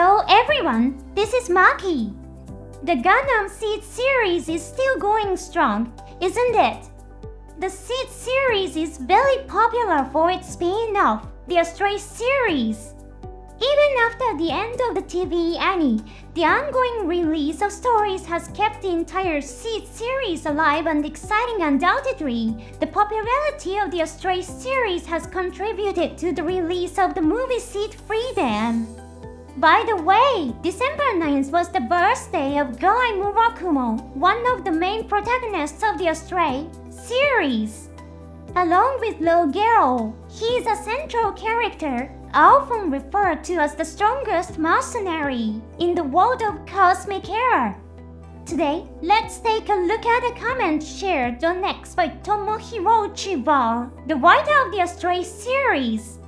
Hello everyone, this is Maki. The Gundam Seed series is still going strong, isn't it? The Seed series is very popular for its spin-off, the Astray series. Even after the end of the TV anime, the ongoing release of stories has kept the entire Seed series alive and exciting. Undoubtedly, the popularity of the Astray series has contributed to the release of the movie Seed Freedom. By the way, December 9th was the birthday of Guy Murakumo, one of the main protagonists of the Astray series. Along with Lowe Gule, he is a central character, often referred to as the strongest mercenary in the world of cosmic era. Today, let's take a look at a comment shared on X by Tomohiro Chiba, the writer of the Astray series.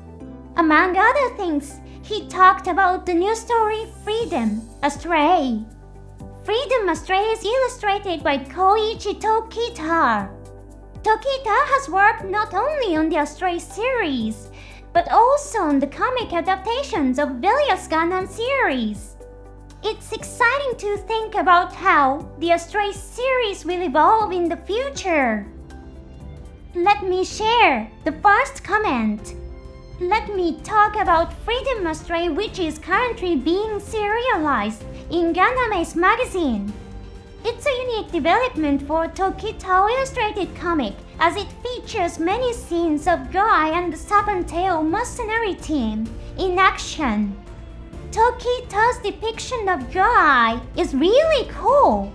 Among other things, he talked about the new story Freedom Astray. Freedom Astray is illustrated by Koichi Tokita. Tokita has worked not only on the Astray series, but also on the comic adaptations of various Gundam series. It's exciting to think about how the Astray series will evolve in the future. Let me share the first comment. Let me talk about Freedom Astray, which is currently being serialized in Gundam Ace magazine. It's a unique development for Tokita illustrated comic, as it features many scenes of Guy and the Serpent Tail mercenary team in action. Tokita's depiction of Guy is really cool.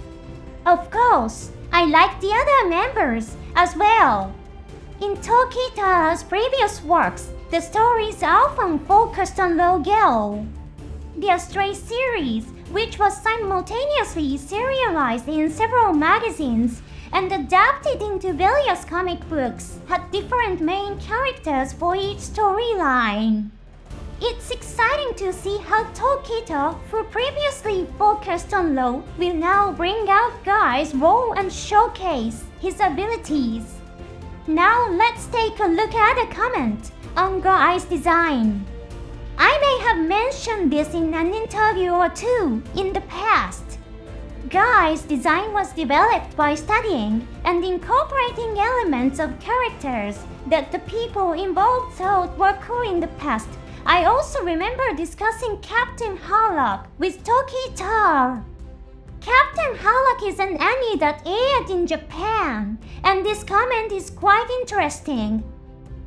Of course, I like the other members as well. In Tokita's previous works, the stories often focused on Lowe Gule. The Astray series, which was simultaneously serialized in several magazines and adapted into various comic books, had different main characters for each storyline. It's exciting to see how Tokita, who previously focused on Lowe, will now bring out Guy's role and showcase his abilities. Now let's take a look at a comment on Guy's design. I may have mentioned this in an interview or two in the past. Guy's design was developed by studying and incorporating elements of characters that the people involved thought were cool in the past. I also remember discussing Captain Harlock with Tokita. Captain Harlock is an anime that aired in Japan, and this comment is quite interesting.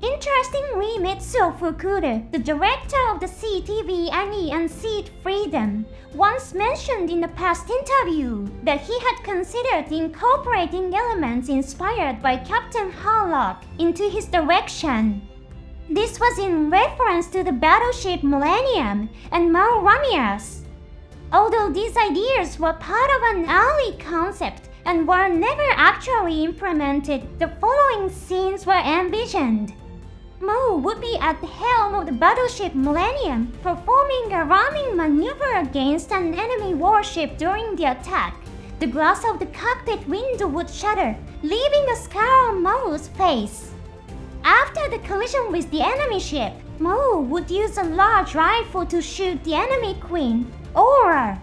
Interestingly, Mitsuo Fukuda, the director of the CTV anime and Seed Freedom, once mentioned in a past interview that he had considered incorporating elements inspired by Captain Harlock into his direction. This was in reference to the battleship Millennium and Mal Ramirez. Although these ideas were part of an early concept and were never actually implemented, the following scenes were envisioned. Mo would be at the helm of the battleship Millennium, performing a ramming maneuver against an enemy warship during the attack. The glass of the cockpit window would shatter, leaving a scar on Mo's face. After the collision with the enemy ship, Mo would use a large rifle to shoot the enemy queen, Aura.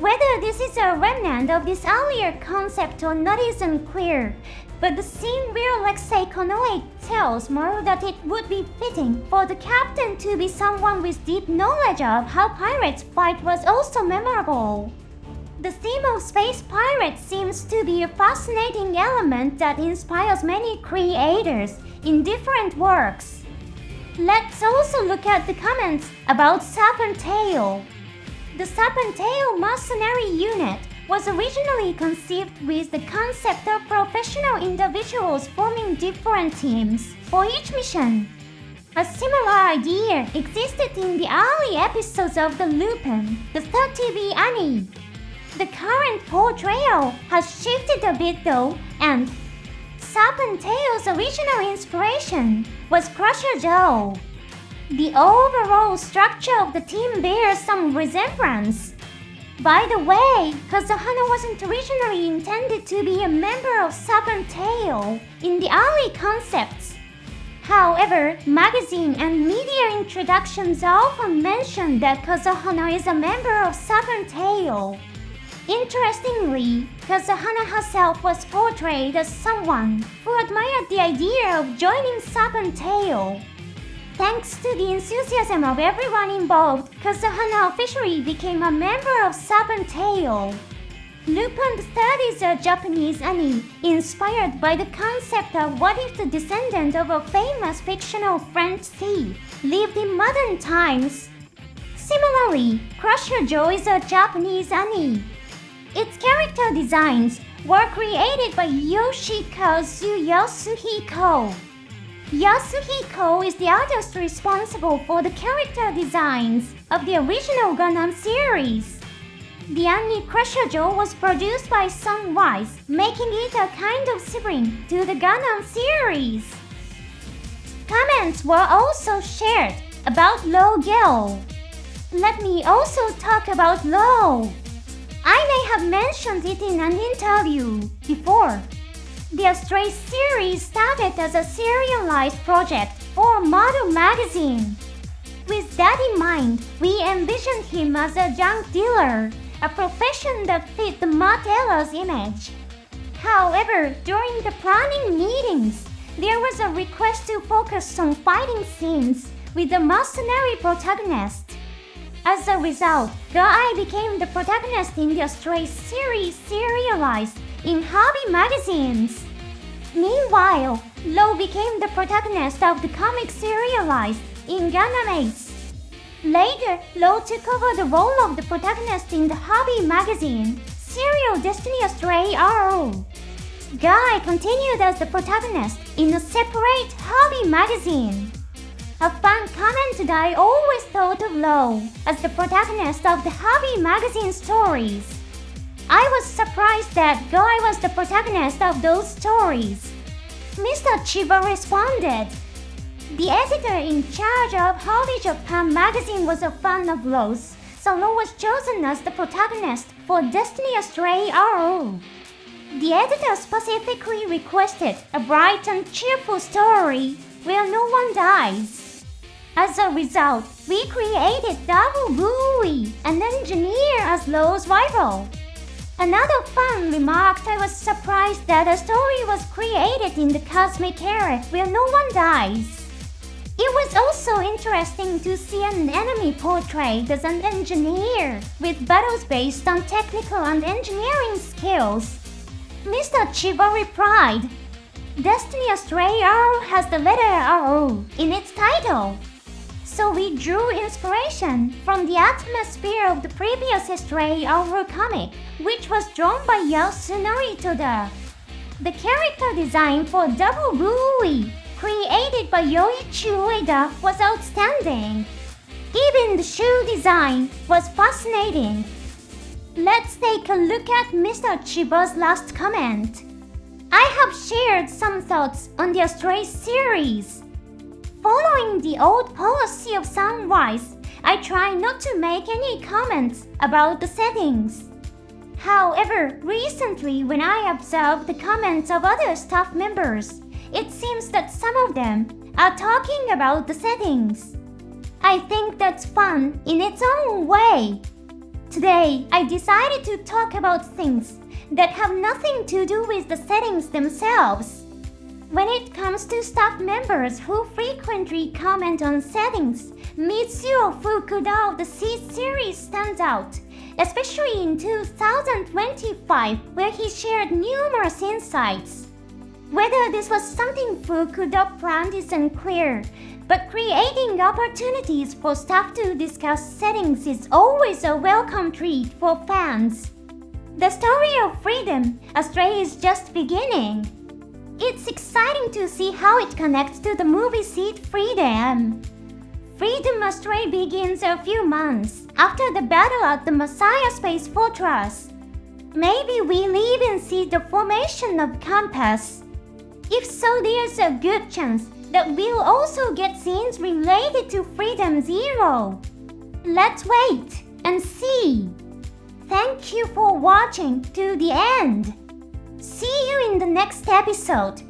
Whether this is a remnant of this earlier concept or not isn't clear, but the scene where Alexei Konoe tells Mo that it would be fitting for the captain to be someone with deep knowledge of how pirates fight was also memorable. The theme of space pirates seems to be a fascinating element that inspires many creators in different works. Let's also look at the comments about Serpent Tail. The Serpent Tail mercenary unit was originally conceived with the concept of professional individuals forming different teams for each mission. A similar idea existed in the early episodes of the Lupin, the third TV anime. The current portrayal has shifted a bit though, and Serpent Tail's original inspiration was Crusher Joe. The overall structure of the team bears some resemblance. By the way, Kazuhana wasn't originally intended to be a member of Serpent Tail in the early concepts. However, magazine and media introductions often mention that Kazuhana is a member of Serpent Tail. Interestingly, Kazuhana herself was portrayed as someone who admired the idea of joining Serpent Tail. Thanks to the enthusiasm of everyone involved, Kazuhana officially became a member of Serpent Tail. Lupin III is a Japanese anime inspired by the concept of what if the descendant of a famous fictional French thief lived in modern times. Similarly, Crusher Joe is a Japanese anime. Its character designs were created by Yoshikazu Yasuhiko. Yasuhiko is the artist responsible for the character designs of the original Gundam series. The anime Crusher Joe was produced by Sunrise, making it a kind of sibling to the Gundam series. Comments were also shared about Lowe Gule. Let me also talk about Lowe. I may have mentioned it in an interview before. The Astray series started as a serialized project for Model magazine. With that in mind, we envisioned him as a junk dealer, a profession that fit the modeller's image. However, during the planning meetings, there was a request to focus on fighting scenes with the mercenary protagonist. As a result, Guy became the protagonist in the Astray series serialized in hobby magazines. Meanwhile, Lowe became the protagonist of the comic serialized in Gundam Ace. Later, Lowe took over the role of the protagonist in the hobby magazine, Serial Destiny Astray RO. Guy continued as the protagonist in a separate hobby magazine. A fan commented I always thought of Lowe as the protagonist of the hobby magazine stories. I was surprised that Guy was the protagonist of those stories. Mr. Chiba responded. The editor in charge of Hobby Japan magazine was a fan of Lowe's, so Lowe was chosen as the protagonist for Destiny Astray RO. The editor specifically requested a bright and cheerful story where no one dies. As a result, we created Lowe Gule, an engineer, as Lowe's rival. Another fan remarked I was surprised that a story was created in the cosmic era where no one dies. It was also interesting to see an enemy portrayed as an engineer, with battles based on technical and engineering skills. Mr. Chiba replied, Destiny Astray RO has the letter RO in its title. So we drew inspiration from the atmosphere of the previous Astray RO comic, which was drawn by Yasunori Toda. The character design for Double Gule, created by Yoichi Ueda, was outstanding. Even the shoe design was fascinating. Let's take a look at Mr. Chiba's last comment. I have shared some thoughts on the Astray series. Following the old policy of Sunrise, I try not to make any comments about the settings. However, recently when I observed the comments of other staff members, it seems that some of them are talking about the settings. I think that's fun in its own way. Today, I decided to talk about things that have nothing to do with the settings themselves. When it comes to staff members who frequently comment on settings, Mitsuo Fukuda of the Seed series stands out, especially in 2025, where he shared numerous insights. Whether this was something Fukuda planned isn't clear, but creating opportunities for staff to discuss settings is always a welcome treat for fans. The story of Freedom, Astray, is just beginning. It's exciting to see how it connects to the movie Seed Freedom. Freedom Astray begins a few months after the battle at the Messiah Space Fortress. Maybe we live and see the formation of Compass. If so, there's a good chance that we'll also get scenes related to Freedom Zero. Let's wait and see. Thank you for watching to the end. See you in the next episode.